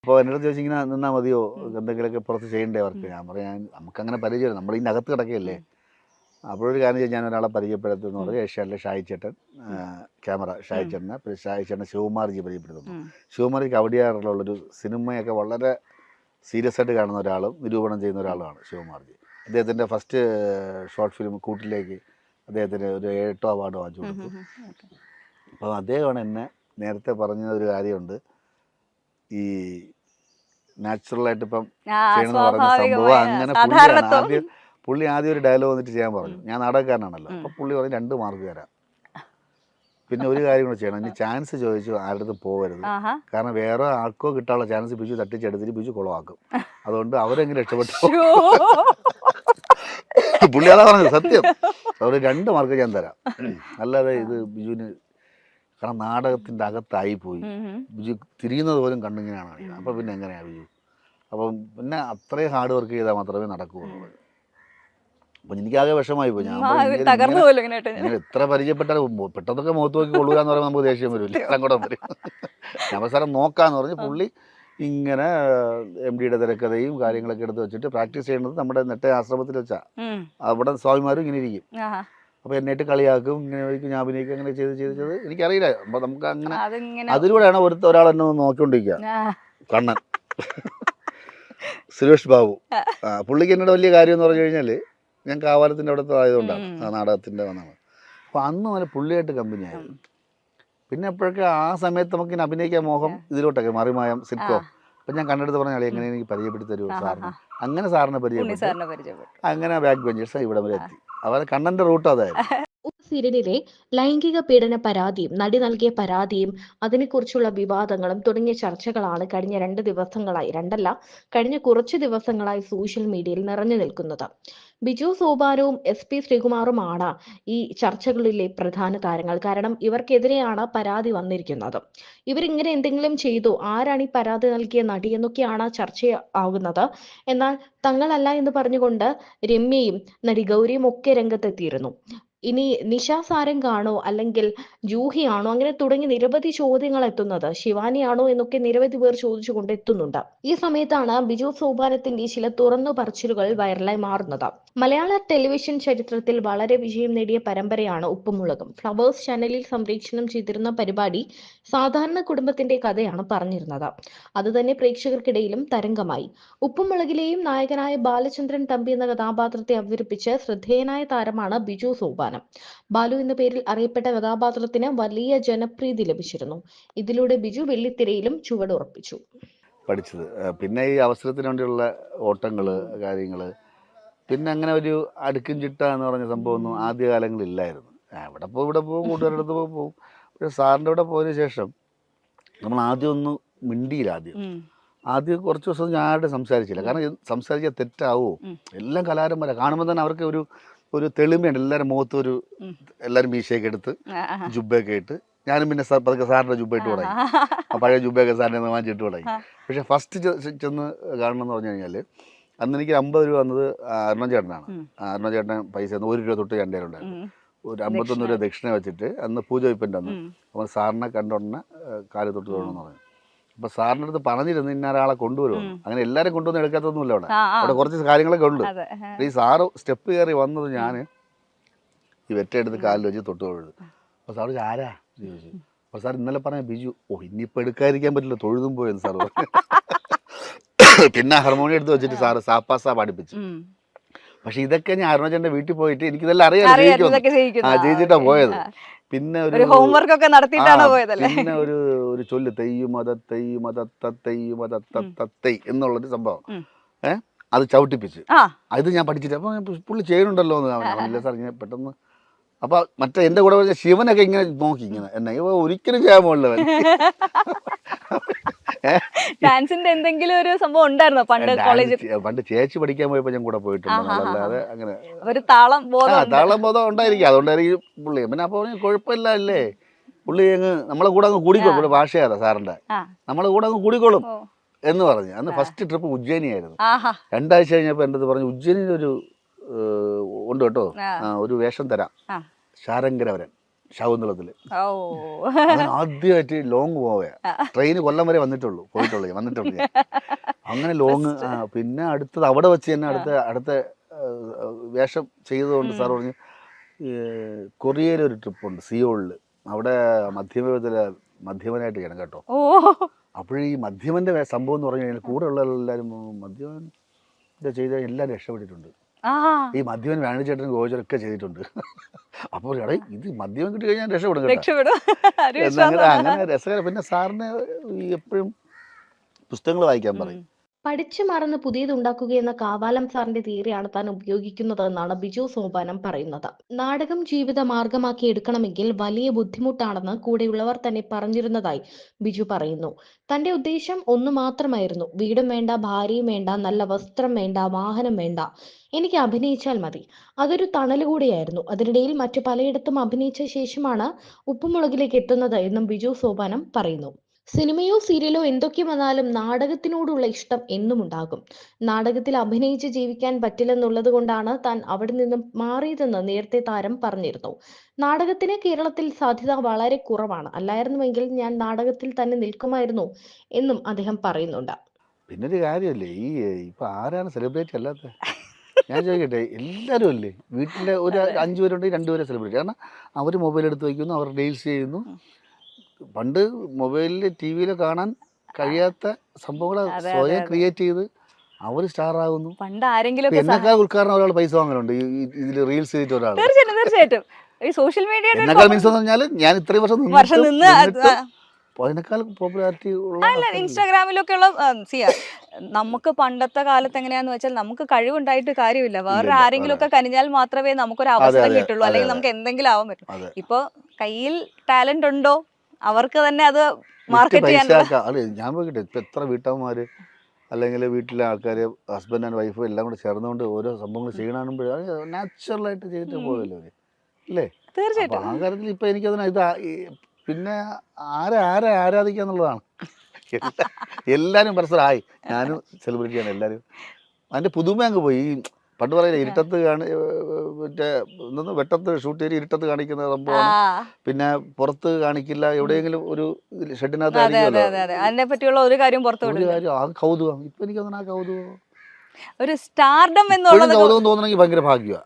അപ്പോൾ എന്നോട് ചോദിച്ചു ഇങ്ങനെ നിന്നാൽ മതിയോ, എന്തെങ്കിലുമൊക്കെ പുറത്ത് ചെയ്യണ്ടേ വർക്ക്? ഞാൻ പറയാം നമുക്കങ്ങനെ പരിചയമില്ല, നമ്മൾ ഇതിൻ്റെ അകത്ത് കിടക്കുകയല്ലേ. അപ്പോഴൊരു കാര്യം ചെയ്ത് ഞാൻ ഒരാളെ പരിചയപ്പെടുത്തുന്നു പറഞ്ഞാൽ ഏഷ്യാനിലെ ഷായി ചേട്ടൻ, ക്യാമറ ഷായി ചേട്ടനെ, പിന്നെ ഷായി ചേട്ടൻ ശിവകുമാർജി പരിചയപ്പെടുത്തുന്നു. ശിവകുമാർജിക്ക് അവിടെയാറുള്ളൊരു സിനിമയൊക്കെ വളരെ സീരിയസ് ആയിട്ട് കാണുന്ന ഒരാളും നിരൂപണം ചെയ്യുന്ന ഒരാളുമാണ് ശിവകുമാർജി. അദ്ദേഹത്തിൻ്റെ ഫസ്റ്റ് ഷോർട്ട് ഫിലിം കൂട്ടിലേക്ക് അദ്ദേഹത്തിന് ഒരു 7-8 അവാർഡ് വാങ്ങിച്ചു കൊടുത്തു. അപ്പോൾ അദ്ദേഹമാണ് എന്നെ നേരത്തെ പറഞ്ഞ ഒരു കാര്യമുണ്ട്, ഈ നാച്ചുറലായിട്ട് ഇപ്പം ചെയ്യണമെന്ന് പറയുന്ന സംഭവം അങ്ങനെ. പുള്ളി ആദ്യം ഒരു ഡയലോഗ് വന്നിട്ട് ചെയ്യാൻ പറഞ്ഞു. ഞാൻ നാടകക്കാരനാണല്ലോ, അപ്പോൾ പുള്ളി പറഞ്ഞു 2 മാർക്ക് തരാം, പിന്നെ ഒരു കാര്യം കൂടെ ചെയ്യണം, ഇനി ചാൻസ് ചോദിച്ചു ആരുടെ പോകരുത്, കാരണം വേറെ ആൾക്കോ കിട്ടാനുള്ള ചാൻസ് ബിജു തട്ടിച്ചെടുത്തിട്ട് ബിജു കുളമാക്കും, അതുകൊണ്ട് അവരെങ്ങനെ രക്ഷപ്പെട്ടു. പുള്ളി അതാ പറഞ്ഞത്, സത്യം. അതുകൊണ്ട് 2 മാർക്ക് ഞാൻ തരാം, അല്ലാതെ ഇത് ബിജുവിന്, കാരണം നാടകത്തിൻ്റെ അകത്തായി പോയി, ബിജു തിരിയുന്നത് പോലും കണ്ടിങ്ങനെയാണ് കാണിക്കുന്നത്. അപ്പോൾ പിന്നെ എങ്ങനെയാണ് ബിജു? അപ്പം പിന്നെ അത്രയും ഹാർഡ് വർക്ക് ചെയ്താൽ മാത്രമേ നടക്കുകയുള്ളൂ. അപ്പം എനിക്കാകെ വിഷമായി പോയി. ഞാൻ എത്ര പരിചയപ്പെട്ടാലും പെട്ടെന്നൊക്കെ മുഖത്ത് നോക്കി കൊള്ളുക എന്ന് പറയുമ്പോൾ നമുക്ക് ദേഷ്യം വരില്ല, സങ്കടം വരും. അവസരം നോക്കാന്ന് പറഞ്ഞ് പുള്ളി ഇങ്ങനെ MD-യുടെ തിരക്കഥയും കാര്യങ്ങളൊക്കെ എടുത്ത് വെച്ചിട്ട് പ്രാക്ടീസ് ചെയ്യുന്നത് നമ്മുടെ നെട്ട ആശ്രമത്തിൽ വെച്ചാൽ അവിടെ സ്വാമിമാരും ഇങ്ങനെ ഇരിക്കും. അപ്പോൾ എന്നിട്ട് കളിയാക്കും, ഇങ്ങനെ ഒരിക്കലും ഞാൻ അഭിനയിക്കും, അങ്ങനെ ചെയ്ത് എനിക്കറിയില്ല. അപ്പോൾ നമുക്ക് അങ്ങനെ അതിലൂടെയാണ് ഒരാൾ എന്നെ നോക്കിക്കൊണ്ടിരിക്കുക, കണ്ണൻ സുരേഷ് ബാബു. പുള്ളിക്ക് എന്നോട് വലിയ കാര്യം എന്ന് പറഞ്ഞു കഴിഞ്ഞാൽ ഞാൻ കാവാലത്തിൻ്റെ അവിടുത്തെ ആയതുകൊണ്ടാണ്, ആ നാടകത്തിൻ്റെ വന്നാണ്. അപ്പോൾ അന്ന് മുതൽ പുള്ളിയായിട്ട് കമ്പനിയായിരുന്നു. പിന്നെ എപ്പോഴൊക്കെ ആ സമയത്ത് നമുക്ക് ഇങ്ങനെ അഭിനയിക്കാൻ മോഹം ഇതിലോട്ടൊക്കെ മറിമായം സിറ്റ്കോ. അപ്പം ഞാൻ കണ്ടെടുത്ത് പറഞ്ഞ ആളെ എങ്ങനെ എനിക്ക് പരിചയപ്പെടുത്തി തരുമോ സാറിന്, അങ്ങനെ സാറിനെ പരിചയപ്പെട്ടു. അങ്ങനെ ബാക്ക് ബെഞ്ചേഴ്സ് ഇവിടെ വരെ എത്തി. അവരെ കണ്ണൻ്റെ റൂട്ട് അതായിരുന്നു. സീരിയലിലെ ലൈംഗിക പീഡന പരാതിയും നടി നൽകിയ പരാതിയും അതിനെക്കുറിച്ചുള്ള വിവാദങ്ങളും തുടങ്ങിയ ചർച്ചകളാണ് കഴിഞ്ഞ 2 ദിവസങ്ങളായി, കഴിഞ്ഞ കുറച്ച് ദിവസങ്ങളായി സോഷ്യൽ മീഡിയയിൽ നിറഞ്ഞു നിൽക്കുന്നത്. ബിജു സോപാനവും SP ശ്രീകുമാറുമാണ് ഈ ചർച്ചകളിലെ പ്രധാന താരങ്ങൾ. കാരണം ഇവർക്കെതിരെയാണ് പരാതി വന്നിരിക്കുന്നത്. ഇവരിങ്ങനെ എന്തെങ്കിലും ചെയ്തു, ആരാണ് ഈ പരാതി നൽകിയ നടി എന്നൊക്കെയാണ് ചർച്ചയാകുന്നത്. എന്നാൽ തങ്ങളല്ല എന്ന് പറഞ്ഞുകൊണ്ട് രമ്യയും നടി ഗൗരിയും ഒക്കെ രംഗത്തെത്തിയിരുന്നു. ഇനി നിഷ സാരംഗാണോ അല്ലെങ്കിൽ ജൂഹിയാണോ, അങ്ങനെ തുടങ്ങി നിരവധി ചോദ്യങ്ങൾ എത്തുന്നത്. ശിവാനിയാണോ എന്നൊക്കെ നിരവധി പേർ ചോദിച്ചുകൊണ്ട് എത്തുന്നുണ്ട്. ഈ സമയത്താണ് ബിജു സോപാനത്തിന്റെ ചില തുറന്നു പറച്ചിലുകൾ വൈറലായി മാറുന്നത്. മലയാള ടെലിവിഷൻ ചരിത്രത്തിൽ വളരെ വിജയം നേടിയ പരമ്പരയാണ് ഉപ്പുമുളകും. ഫ്ലവേഴ്സ് ചാനലിൽ സംപ്രേഷണം ചെയ്തിരുന്ന പരിപാടി സാധാരണ കുടുംബത്തിന്റെ കഥയാണ് പറഞ്ഞിരുന്നത്. അതുതന്നെ പ്രേക്ഷകർക്കിടയിലും തരംഗമായി. ഉപ്പുമുളകിലെയും നായകനായ ബാലചന്ദ്രൻ തമ്പി എന്ന കഥാപാത്രത്തെ അവതരിപ്പിച്ച് ശ്രദ്ധേയനായ താരമാണ് ബിജു സോപാനം. ബാലു എന്ന പേരിൽ അറിയപ്പെട്ട കഥാപാത്രത്തിന് വലിയ ജനപ്രീതി ലഭിച്ചിരുന്നു. ഇതിലൂടെ ബിജു വെള്ളിത്തിരയിലും ചുവടുറപ്പിച്ചു. പഠിച്ചത് പിന്നെ ഈ അവസരത്തിന് വേണ്ടിയുള്ള ഓട്ടങ്ങള്, കാര്യങ്ങള്, പിന്നെ അങ്ങനെ ഒരു അടുക്കും ചിട്ട എന്ന് പറഞ്ഞ സംഭവമൊന്നും ആദ്യകാലങ്ങളിൽ ഇല്ലായിരുന്നു. ഇവിടെ പോകും, കൂട്ടുകാരുടെ അടുത്ത് പോകും. പക്ഷെ സാറിൻ്റെ ഇവിടെ പോയതിനു ശേഷം നമ്മൾ ആദ്യം ഒന്ന് മിണ്ടിയില്ല. ആദ്യം കുറച്ച് ദിവസം ഞാൻ ആരുടെ സംസാരിച്ചില്ല, കാരണം സംസാരിച്ചാൽ തെറ്റാവോ. എല്ലാം കലാകാരന്മാരാണ്, കാണുമ്പോൾ തന്നെ അവർക്ക് ഒരു തെളിമയുണ്ട്. എല്ലാവരും മുഖത്ത് എല്ലാവരും മീശയൊക്കെ എടുത്ത് ജുബയൊക്കെ ഇട്ട്, ഞാനും പിന്നെ പതുക്കെ സാറിൻ്റെ ജുബ ഇട്ട് തുടങ്ങി. പഴയ ജുബയൊക്കെ സാറിനെ വാങ്ങിച്ചിട്ട് തുടങ്ങി. പക്ഷെ ഫസ്റ്റ് ചെന്ന് കാണണം എന്ന് പറഞ്ഞു കഴിഞ്ഞാൽ അന്ന് എനിക്ക് 50 രൂപ വന്നത് അരുണ ചേട്ടനാണ്. അരുണ ചേട്ടൻ പൈസ 1 രൂപ തൊട്ട് എൻ്റെ ഉണ്ടായിരുന്നു. ഒരു 51 രൂപ ദക്ഷിണ വെച്ചിട്ട് അന്ന് പൂജ വയ്പ്പൻ്റെ അന്ന് അപ്പോൾ സാറിനെ കണ്ടോണ്ടനെ കാല് തൊട്ട് തൊഴണമെന്ന് പറഞ്ഞു. അപ്പോൾ സാറിൻ്റെ അടുത്ത് പറഞ്ഞിരുന്നു ഇന്ന ഒരാളെ കൊണ്ടുവരുമോ. അങ്ങനെ എല്ലാവരും കൊണ്ടുവന്ന് എടുക്കാത്തൊന്നുമില്ല. അവിടെ കുറച്ച് കാര്യങ്ങളൊക്കെ ഉണ്ട്. ഈ സാറ് സ്റ്റെപ്പ് കയറി വന്നത് ഞാൻ ഈ വെറ്റെടുത്ത് കാലിൽ വെച്ച് തൊട്ട് തൊഴുത്. അപ്പോൾ സാറ് ആരാ ചോദിച്ചു. അപ്പോൾ സാർ ഇന്നലെ പറഞ്ഞ ബിജു. ഇനിയിപ്പോൾ എടുക്കാതിരിക്കാൻ പറ്റില്ല, തൊഴുതും പോയെന്ന് സാർ പറഞ്ഞു. പിന്നെ ഹാർമോണിയം എടുത്ത് വെച്ചിട്ട് സാറ് സാപ്പാസാ പാടിപ്പിച്ചു. പക്ഷെ ഇതൊക്കെ ഞാൻ അരുണാചേട്ടൻ്റെ വീട്ടിൽ പോയിട്ട് എനിക്കിതെല്ലാം അറിയാം, ജയിച്ചിട്ടാ പോയത്. പിന്നെ ഒരു ഹോംവർക്ക് ഒക്കെ നടത്തിയിട്ടാണ് പോയതല്ലേ. പിന്നെ ഒരു ചൊല്ല് തെയ്യുമതത്തൈ എന്നുള്ളൊരു സംഭവം അത് ചവിട്ടിപ്പിച്ച് അത് ഞാൻ പഠിച്ചിട്ട് അപ്പോൾ പുള്ളി ചെയ്യുന്നുണ്ടല്ലോ എന്ന്. ഇല്ല സാർ ഇങ്ങനെ പെട്ടെന്ന്. അപ്പൊ മറ്റേ എന്റെ കൂടെ പറഞ്ഞ ശിവനൊക്കെ ഇങ്ങനെ നോക്കി ഇങ്ങനെ എന്നെ ഒരിക്കലും ചെയ്യാൻ പോകില്ല. ഡാൻസിന്റെ എന്തെങ്കിലും ഒരു സംഭവം ഉണ്ടായിരുന്നോ പണ്ട് കോളേജിൽ? പണ്ട് ചേച്ചി പഠിക്കാൻ പോയപ്പോ ഞാൻ കൂടെ പോയിട്ടുണ്ട്. അല്ലാതെ അങ്ങനെ ഒരു താളം ബോധം ഉണ്ടായിരിക്കും, അതുകൊണ്ടായിരിക്കും പുള്ളി. പിന്നെ അപ്പൊ കുഴപ്പമില്ല അല്ലേ പുള്ളി നമ്മളെ കൂടെ അങ്ങ് കൂടിക്കോളും. ഇവിടെ ഭാഷയാതാ സാറിന്റെ, നമ്മളെ കൂടെ അങ്ങ് കൂടിക്കോളും എന്ന് പറഞ്ഞു. അന്ന് ഫസ്റ്റ് ട്രിപ്പ് ഉജ്ജയിനി ആയിരുന്നു. 2 ആഴ്ച കഴിഞ്ഞപ്പോ എൻ്റെ അടുത്ത് പറഞ്ഞു ഉജ്ജയിനിൽ ഒരു ഉണ്ട് കേട്ടോ, ഒരു വേഷം തരാം, ശാരംഗരവരൻ. ശകുന്തളത്തിൽ. ഓ അവൻ ആദ്യമായിട്ട് ലോങ് പോവുക. ട്രെയിന് കൊല്ലം വരെ പോയിട്ടുള്ളൂ ഞാൻ. അങ്ങനെ ലോങ്. പിന്നെ അടുത്തത് അവിടെ വെച്ച് തന്നെ അടുത്ത വേഷം ചെയ്തതുകൊണ്ട് സാർ പറഞ്ഞു കൊറിയയിലൊരു ട്രിപ്പുണ്ട് സിയോളിൽ. അവിടെ മധ്യമനായിട്ട് ചെയ്യണം കേട്ടോ. ഓ അപ്പോഴീ മധ്യമൻ്റെ സംഭവം എന്ന് പറഞ്ഞു കഴിഞ്ഞാൽ കൂടെ ഉള്ള എല്ലാവരും മധ്യമൻ ചെയ്ത എല്ലാവരും രക്ഷപ്പെട്ടിട്ടുണ്ട്. ആ ഈ മദ്യവൻ വേണുചേട്ടനും ഗോചരൊക്കെ ചെയ്തിട്ടുണ്ട്. അപ്പോൾ ഇത് മദ്യവൻ കിട്ടി കഴിഞ്ഞാൽ രക്ഷപ്പെടും കേട്ടോ. രക്ഷപ്പെടും ഒരു എന്നങ്ങനെ വിശ്വാസം. അങ്ങനെ രസകരം. പിന്നെ സാറിന് എപ്പോഴും പുസ്തകങ്ങൾ വായിക്കാൻ പറയും. പഠിച്ചു മറന്ന് പുതിയതുണ്ടാക്കുകയെന്ന കാവാലം സാറിന്റെ തിയറിയാണ് താൻ ഉപയോഗിക്കുന്നത് എന്നാണ് ബിജു സോപാനം പറയുന്നത്. നാടകം ജീവിത മാർഗമാക്കി എടുക്കണമെങ്കിൽ വലിയ ബുദ്ധിമുട്ടാണെന്ന് കൂടെയുള്ളവർ തന്നെ പറഞ്ഞിരുന്നതായി ബിജു പറയുന്നു. തന്റെ ഉദ്ദേശം ഒന്നു മാത്രമായിരുന്നു, വീടും വേണ്ട, ഭാര്യയും വേണ്ട, നല്ല വസ്ത്രം വേണ്ട, വാഹനം വേണ്ട, എനിക്ക് അഭിനയിച്ചാൽ മതി. അതൊരു തണല് കൂടിയായിരുന്നു. അതിനിടയിൽ മറ്റു പലയിടത്തും അഭിനയിച്ച ശേഷമാണ് ഉപ്പുമുളകിലേക്ക് എത്തുന്നത് എന്നും ബിജു സോപാനം പറയുന്നു. സിനിമയോ സീരിയലോ എന്തൊക്കെ വന്നാലും നാടകത്തിനോടുള്ള ഇഷ്ടം എന്നും ഉണ്ടാകും. നാടകത്തിൽ അഭിനയിച്ച് ജീവിക്കാൻ പറ്റില്ലെന്നുള്ളത് കൊണ്ടാണ് താൻ അവിടെ നിന്നും മാറിയതെന്ന് നേരത്തെ താരം പറഞ്ഞിരുന്നു. നാടകത്തിന് കേരളത്തിൽ സാധ്യത വളരെ കുറവാണ്, അല്ലായിരുന്നുവെങ്കിൽ ഞാൻ നാടകത്തിൽ തന്നെ നിൽക്കുമായിരുന്നു എന്നും അദ്ദേഹം പറയുന്നുണ്ട്. പിന്നൊരു കാര്യമല്ലേ, ഇപ്പം ആരാണ് സെലിബ്രിറ്റി അല്ലാത്ത? ഞാൻ ചോദിക്കട്ടെ, എല്ലാവരും അല്ലേ വീട്ടിലെ ഒരു 5 പേരുണ്ടെങ്കിൽ 2 പേരെ സെലിബ്രിറ്റി. കാരണം അവർ മൊബൈൽ എടുത്ത് വയ്ക്കുന്നു, അവർ റീൽസ് ചെയ്യുന്നു. പണ്ട് മൊബൈലിൽ ടി വിയിൽ കാണാൻ കഴിയാത്ത സംഭവങ്ങൾ സ്വയം ക്രിയേറ്റ് ചെയ്ത് അവർ സ്റ്റാർ ആകുന്നു. പണ്ട് ആരെങ്കിലും എന്നെക്കാൾ ഉദ്ഘാടനം ഒരാൾ പൈസ വാങ്ങലുണ്ട് ഇതിൽ റീൽസ് ചെയ്തിട്ട് ഒരാൾ. തീർച്ചയായിട്ടും ഈ സോഷ്യൽ മീഡിയയുടെ എന്നെക്കാൾ മീൻസ് എന്ന് പറഞ്ഞാൽ ഞാൻ ഇത്രയും വർഷം നിന്ന് അതിനേക്കാൾ പോപ്പുലാരിറ്റി ഉള്ള അല്ല ഇൻസ്റ്റാഗ്രാമിലൊക്കെ ഉള്ള നമുക്ക് പണ്ടത്തെ കാലത്ത് എങ്ങനെയാന്ന് വെച്ചാൽ നമുക്ക് കഴിവുണ്ടായിട്ട് കാര്യമില്ല, വേറെ ആരെങ്കിലും ഒക്കെ കനിഞ്ഞാൽ മാത്രമേ നമുക്കൊരു അവസരം കിട്ടുള്ളൂ, അല്ലെങ്കിൽ നമുക്ക് എന്തെങ്കിലും ആവാൻ പറ്റും. ഇപ്പൊ കയ്യിൽ ടാലന്റ് ഉണ്ടോ അവർക്ക് തന്നെ അത് മാർക്കറ്റ് ചെയ്യാൻ. ഞാൻ പോയിട്ടെ ഇപ്പൊ എത്ര വീട്ടമ്മമാര് അല്ലെങ്കിൽ വീട്ടിലെ ആൾക്കാർ ഹസ്ബൻഡ് ആൻഡ് വൈഫ് എല്ലാം കൂടെ ചേർന്നുകൊണ്ട് ഓരോ സംഭവങ്ങൾ ചെയ്യണമെങ്കിൽ നാച്ചുറലായിട്ട് ചെയ്തിട്ട് പോകല്ലോ അല്ലേ? തീർച്ചയായിട്ടും ആ കാര്യത്തിൽ ഇപ്പൊ എനിക്കതിന് പിന്നെ ആരെ ആരാധിക്കാന്നുള്ളതാണ്. എല്ലാവരും പരസ്പരമായി ഞാനും സെലിബ്രിറ്റിയാണ്. എല്ലാവരും അതിൻ്റെ പുതുമ അങ്ങ് പോയി. ഈ പണ്ട് പറയില്ല ഇരുട്ടത്ത് മറ്റേ വെട്ടത്ത് ഷൂട്ട് ചെയ്ത് ഇരുട്ടത്ത് കാണിക്കുന്ന സംഭവമാണ്, പിന്നെ പുറത്ത് കാണിക്കില്ല, എവിടെയെങ്കിലും ഒരു ഷെഡിനകത്ത് അതിനെ പറ്റിയുള്ള ഒരു കാര്യം പുറത്തു ഒരു കാര്യം. ആ കൗതുകം ഇപ്പൊ എനിക്ക് തോന്നുന്നു, ആ കൗതുകം ഒരു സ്റ്റാർഡം എന്നുള്ളത് കൗതുകം തോന്നണമെങ്കിൽ ഭയങ്കര ഭാഗ്യമാണ്.